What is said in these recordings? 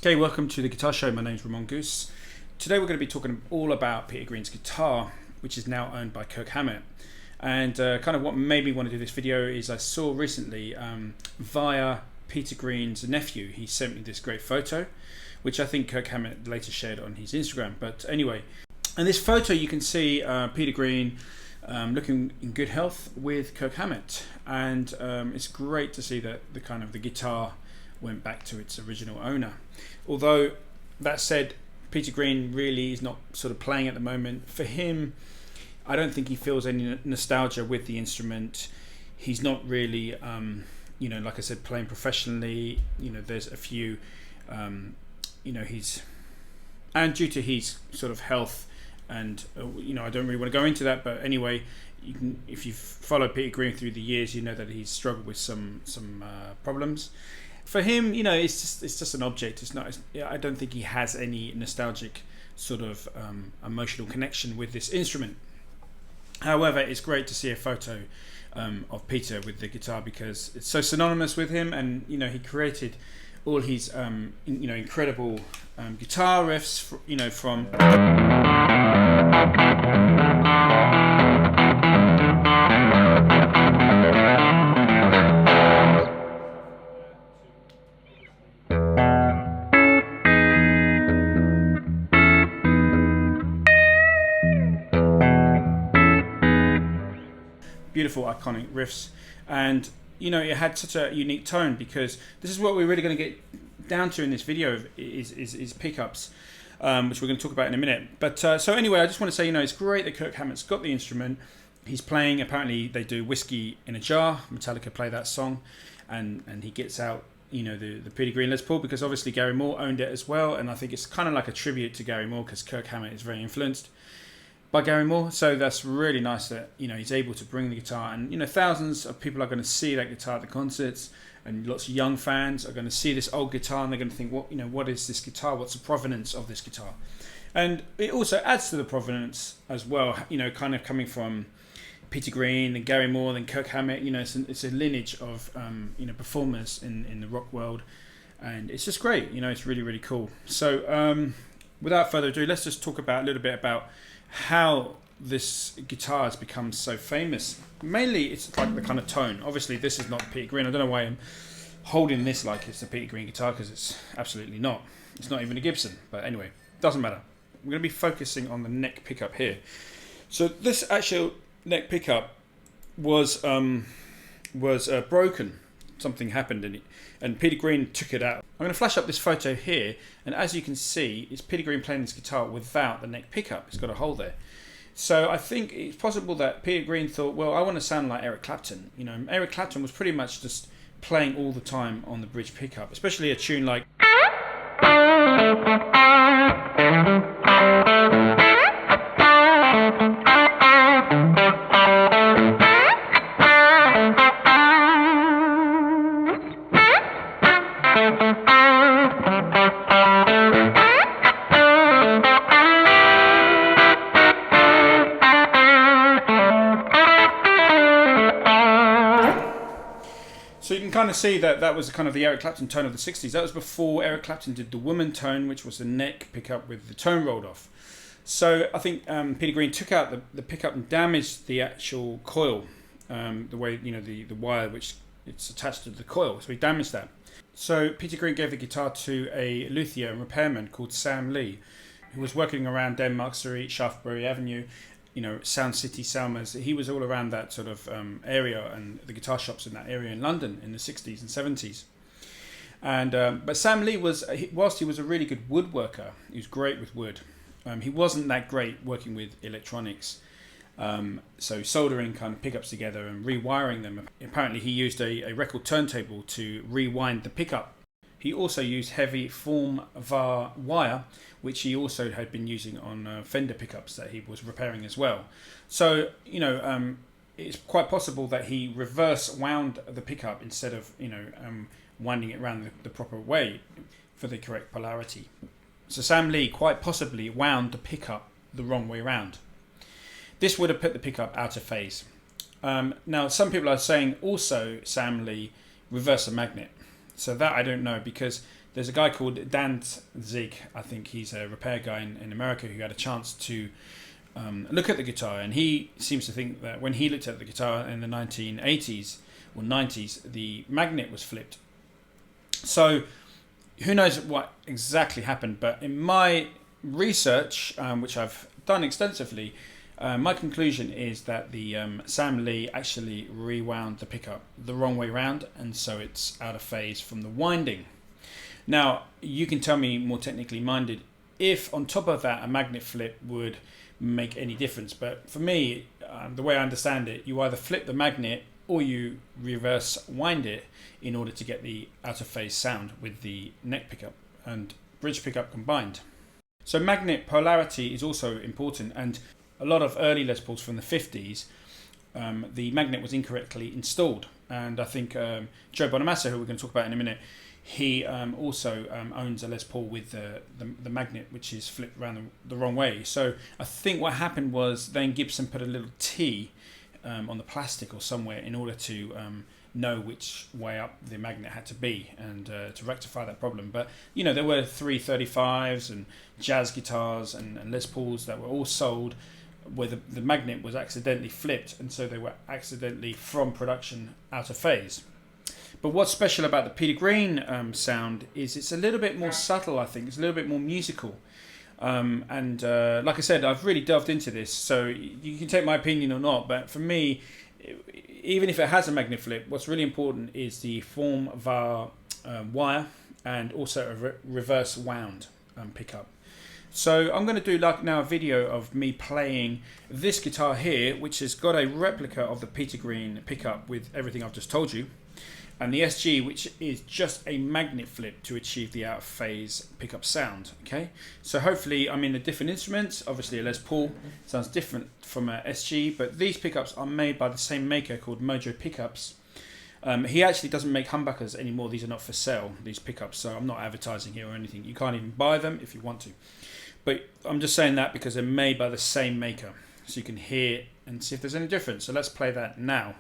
Okay, welcome to the Guitar Show. My name's Ramon Goose. Today we're going to be talking all about Peter Green's guitar, which is now owned by Kirk Hammett. And kind of what made me want to do this video is I saw recently via Peter Green's nephew, he sent me this great photo, which I think Kirk Hammett later shared on his Instagram. But anyway, in this photo you can see Peter Green looking in good health with Kirk Hammett, and it's great to see that the guitar went back to its original owner. Although that said, Peter Green really is not sort of playing at the moment. For him, I don't think he feels any nostalgia with the instrument. He's not really, like I said, playing professionally. There's a few, he's, and due to his sort of health, and I don't really want to go into that. But anyway, if you've followed Peter Green through the years, you know that he's struggled with some problems. For him, it's just an object. It's not. I don't think he has any nostalgic sort of emotional connection with this instrument. However, it's great to see a photo of Peter with the guitar because it's so synonymous with him, and he created all his incredible guitar riffs. From. Beautiful iconic riffs, and it had such a unique tone, because this is what we're really going to get down to in this video is pickups, which we're going to talk about in a minute. But so anyway, I just want to say it's great that Kirk Hammett's got the instrument. He's playing, apparently they do Whiskey in a Jar, Metallica play that song, and he gets out the Peter Green Les Paul, because obviously Gary Moore owned it as well, and I think it's kind of like a tribute to Gary Moore, because Kirk Hammett is very influenced by Gary Moore. So that's really nice that he's able to bring the guitar, and thousands of people are going to see that guitar at the concerts, and lots of young fans are going to see this old guitar and they're going to think, what is this guitar, what's the provenance of this guitar? And it also adds to the provenance as well, kind of coming from Peter Green and Gary Moore and Kirk Hammett. It's a lineage of performers in the rock world, and it's just great. It's really, really cool. So without further ado, let's just talk a little bit about how this guitar has become so famous. Mainly it's like the kind of tone. Obviously this is not Peter Green. I don't know why I'm holding this like it's a Peter Green guitar, because it's absolutely not. It's not even a Gibson, but anyway, doesn't matter. We're going to be focusing on the neck pickup here. So this actual neck pickup was broken. Something happened in it, and Peter Green took it out. I'm going to flash up this photo here, and as you can see, it's Peter Green playing this guitar without the neck pickup. It's got a hole there. So I think it's possible that Peter Green thought, well, I want to sound like Eric Clapton. Eric Clapton was pretty much just playing all the time on the bridge pickup, especially a tune like. So you can kind of see that was kind of the Eric Clapton tone of the 60s. That was before Eric Clapton did the woman tone, which was the neck pickup with the tone rolled off. So I think Peter Green took out the pickup and damaged the actual coil, the way, the wire which it's attached to the coil. So he damaged that. So Peter Green gave the guitar to a luthier and repairman called Sam Lee, who was working around Denmark Street, Shaftesbury Avenue, Sound City, Salmers. He was all around that sort of area, and the guitar shops in that area in London in the 60s and 70s. And but Sam Lee whilst he was a really good woodworker, he was great with wood. He wasn't that great working with electronics. So soldering kind of pickups together and rewiring them. Apparently he used a record turntable to rewind the pickup. He also used heavy form var wire, which he also had been using on Fender pickups that he was repairing as well. So, it's quite possible that he reverse wound the pickup instead of, winding it around the proper way for the correct polarity. So Sam Lee quite possibly wound the pickup the wrong way around. This would have put the pickup out of phase. Now, some people are saying also Sam Lee reversed a magnet. So that I don't know, because there's a guy called Danzig, I think he's a repair guy in America, who had a chance to look at the guitar, and he seems to think that when he looked at the guitar in the 1980s or 90s, the magnet was flipped. So who knows what exactly happened, but in my research, which I've done extensively, my conclusion is that the Sam Lee actually rewound the pickup the wrong way round, and so it's out of phase from the winding. Now, you can tell me more technically minded if on top of that a magnet flip would make any difference, but for me, the way I understand it, you either flip the magnet or you reverse wind it in order to get the out of phase sound with the neck pickup and bridge pickup combined. So magnet polarity is also important, and a lot of early Les Pauls from the 50s, the magnet was incorrectly installed, and I think Joe Bonamassa, who we're going to talk about in a minute, he also owns a Les Paul with the magnet which is flipped around the wrong way. So I think what happened was then Gibson put a little T on the plastic or somewhere in order to know which way up the magnet had to be, and to rectify that problem. But you know, there were 335s and jazz guitars and Les Pauls that were all sold where the magnet was accidentally flipped, and so they were accidentally from production out of phase. But what's special about the Peter Green sound is it's a little bit more subtle. I think it's a little bit more musical. And like I said, I've really delved into this, so you can take my opinion or not, but for me, even if it has a magnet flip, what's really important is the form var wire and also a reverse wound pickup. So I'm going to do like now a video of me playing this guitar here, which has got a replica of the Peter Green pickup with everything I've just told you, and the SG, which is just a magnet flip to achieve the out of phase pickup sound. Okay, so hopefully I'm in a different instrument. Obviously a Les Paul sounds different from a SG, but these pickups are made by the same maker called Mojo Pickups. He actually doesn't make humbuckers anymore. These are not for sale, these pickups, so I'm not advertising here or anything. You can't even buy them if you want to, but I'm just saying that because they're made by the same maker, so you can hear and see if there's any difference. So let's play that now.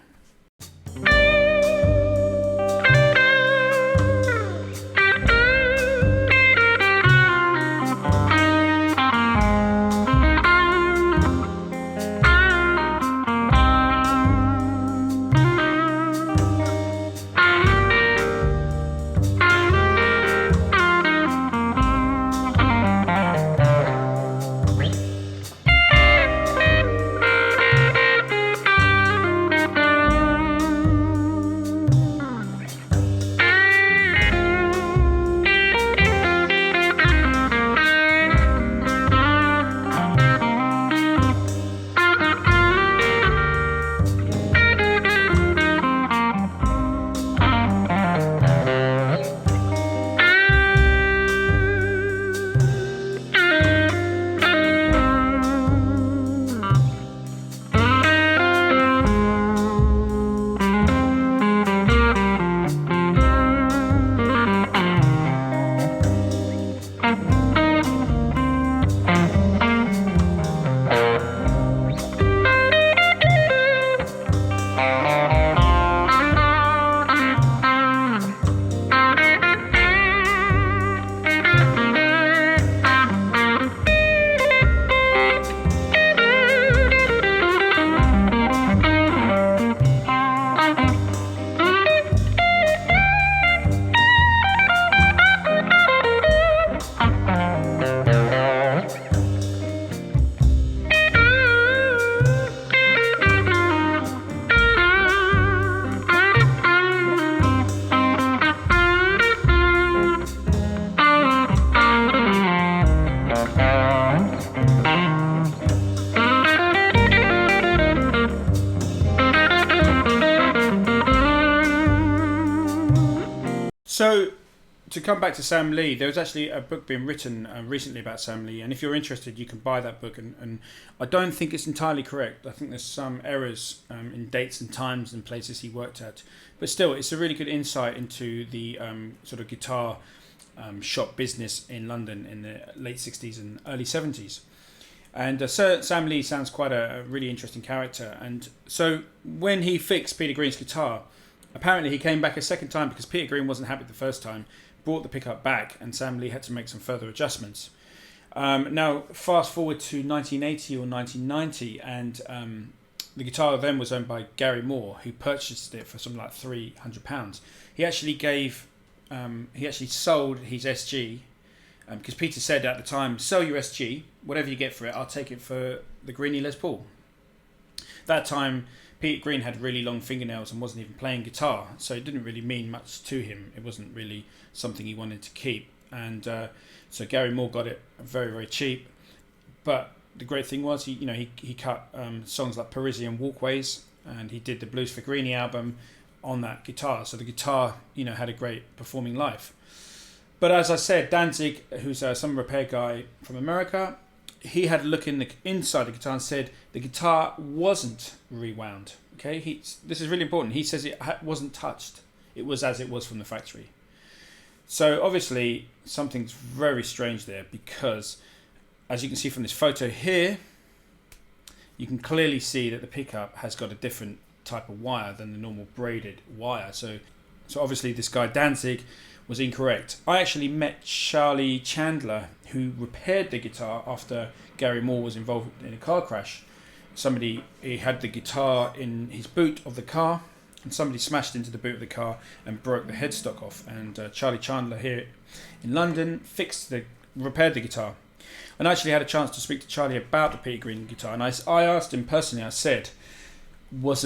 So, to come back to Sam Lee, there was actually a book being written recently about Sam Lee, and if you're interested, you can buy that book. And I don't think it's entirely correct. I think there's some errors in dates and times and places he worked at, but still, it's a really good insight into the sort of guitar shop business in London in the late 60s and early 70s. And Sir Sam Lee sounds quite a really interesting character. And so when he fixed Peter Green's guitar, apparently he came back a second time because Peter Green wasn't happy the first time, brought the pickup back, and Sam Lee had to make some further adjustments. Now, fast forward to 1980 or 1990, and the guitar then was owned by Gary Moore, who purchased it for something like £300. He actually sold his SG, because Peter said at the time, sell your SG, whatever you get for it, I'll take it for the Greenie Les Paul. That time, Peter Green had really long fingernails and wasn't even playing guitar, so it didn't really mean much to him. It wasn't really something he wanted to keep, and so Gary Moore got it very, very cheap. But the great thing was, he cut songs like Parisian Walkways, and he did the Blues for Greenie album on that guitar. So the guitar, had a great performing life. But as I said, Danzig, who's some repair guy from America, he had a look inside the guitar and said the guitar wasn't rewound. Okay, this is really important. He says it wasn't touched. It was as it was from the factory. So obviously something's very strange there, because as you can see from this photo here, you can clearly see that the pickup has got a different type of wire than the normal braided wire. So obviously this guy Danzig was incorrect. I actually met Charlie Chandler, who repaired the guitar after Gary Moore was involved in a car crash. He had the guitar in his boot of the car, and somebody smashed into the boot of the car and broke the headstock off. And Charlie Chandler here in London repaired the guitar. And I actually had a chance to speak to Charlie about the Peter Green guitar, and I asked him personally, I said, had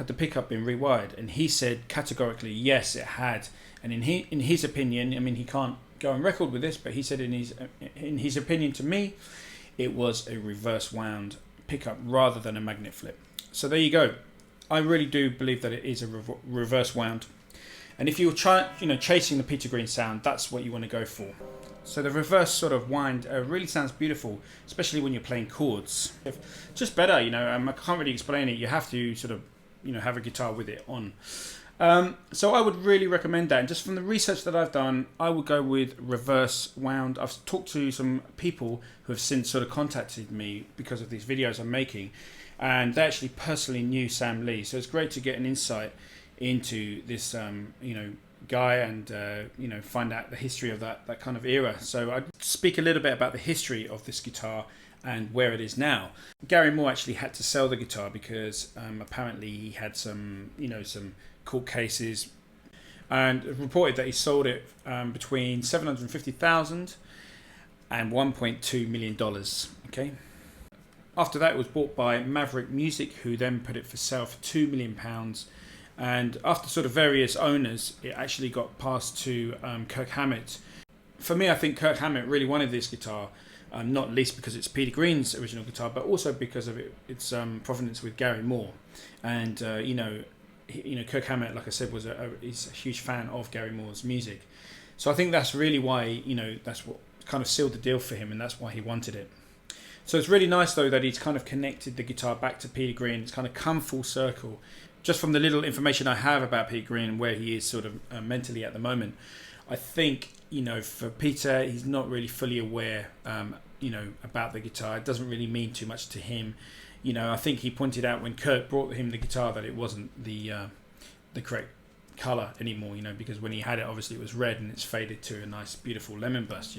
the pickup been rewired? And he said categorically, yes, it had. And in his opinion, he can't go on record with this, but he said in his opinion to me, it was a reverse wound pickup rather than a magnet flip. So there you go. I really do believe that it is a reverse wound. And if you're chasing the Peter Green sound, that's what you want to go for. So the reverse sort of wind really sounds beautiful, especially when you're playing chords. Just better, I can't really explain it. You have to sort of, have a guitar with it on. So I would really recommend that. And just from the research that I've done, I would go with reverse wound. I've talked to some people who have since sort of contacted me because of these videos I'm making, and they actually personally knew Sam Lee. So it's great to get an insight into this, guy, and find out the history of that kind of era. So I'd speak a little bit about the history of this guitar and where it is now. Gary Moore actually had to sell the guitar because apparently he had some court cases, and reported that he sold it between $750,000 and $1.2 million. Okay. After that, it was bought by Maverick Music, who then put it for sale for £2 million. And after sort of various owners, it actually got passed to Kirk Hammett. For me, I think Kirk Hammett really wanted this guitar, not least because it's Peter Green's original guitar, but also because of its provenance with Gary Moore. And Kirk Hammett, like I said, he's a huge fan of Gary Moore's music. So I think that's really why that's what kind of sealed the deal for him, and that's why he wanted it. So it's really nice though that he's kind of connected the guitar back to Peter Green. It's kind of come full circle. Just from the little information I have about Peter Green and where he is sort of mentally at the moment, I think for Peter, he's not really fully aware about the guitar. It doesn't really mean too much to him. I think he pointed out when Kirk brought him the guitar that it wasn't the correct colour anymore, because when he had it, obviously it was red and it's faded to a nice, beautiful lemon burst,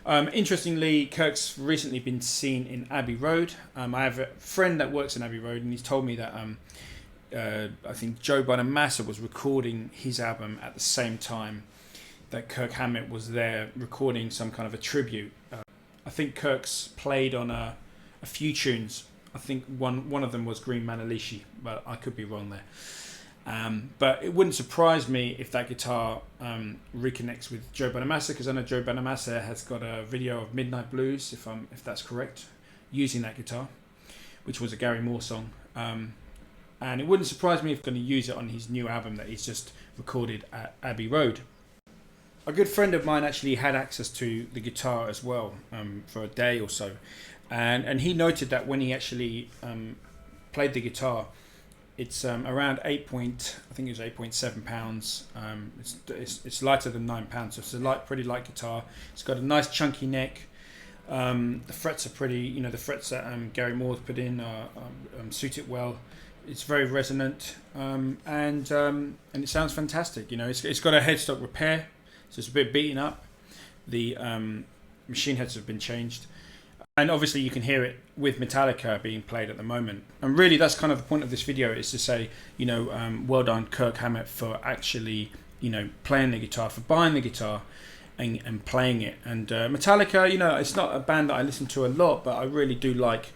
Interestingly, Kirk's recently been seen in Abbey Road. I have a friend that works in Abbey Road, and he's told me that I think Joe Bonamassa was recording his album at the same time that Kirk Hammett was there recording some kind of a tribute. I think Kirk's played on a few tunes. I think one of them was Green Manalishi, but I could be wrong there. But it wouldn't surprise me if that guitar reconnects with Joe Bonamassa, because I know Joe Bonamassa has got a video of Midnight Blues, if that's correct, using that guitar, which was a Gary Moore song. And it wouldn't surprise me if he's going to use it on his new album that he's just recorded at Abbey Road. A good friend of mine actually had access to the guitar as well for a day or so, and he noted that when he actually played the guitar, it's around 8.7 pounds. It's lighter than 9 pounds, so it's a pretty light guitar. It's got a nice chunky neck. The frets are pretty, the frets that Gary Moore's put in suit it well. It's very resonant, and it sounds fantastic. You know, it's got a headstock repair, so it's a bit beaten up. The machine heads have been changed, and obviously you can hear it with Metallica being played at the moment. And really, that's kind of the point of this video, is to say, you know, well done Kirk Hammett for actually, you know, playing the guitar, for buying the guitar and playing it. And Metallica, you know, it's not a band that I listen to a lot, but I really do like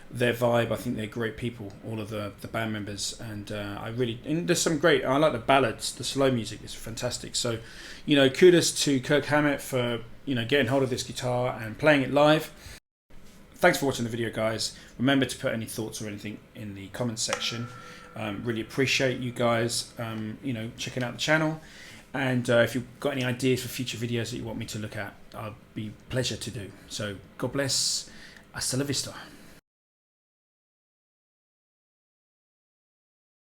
their vibe. I think they're great people, all of the band members, and and there's some great, I like the ballads, the slow music is fantastic. So, you know, kudos to Kirk Hammett for, you know, getting hold of this guitar and playing it live. Thanks for watching the video, guys. Remember to put any thoughts or anything in the comments section. Really appreciate you guys, you know, checking out the channel. And if you've got any ideas for future videos that you want me to look at, I'll be a pleasure to do. So God bless. Hasta la vista.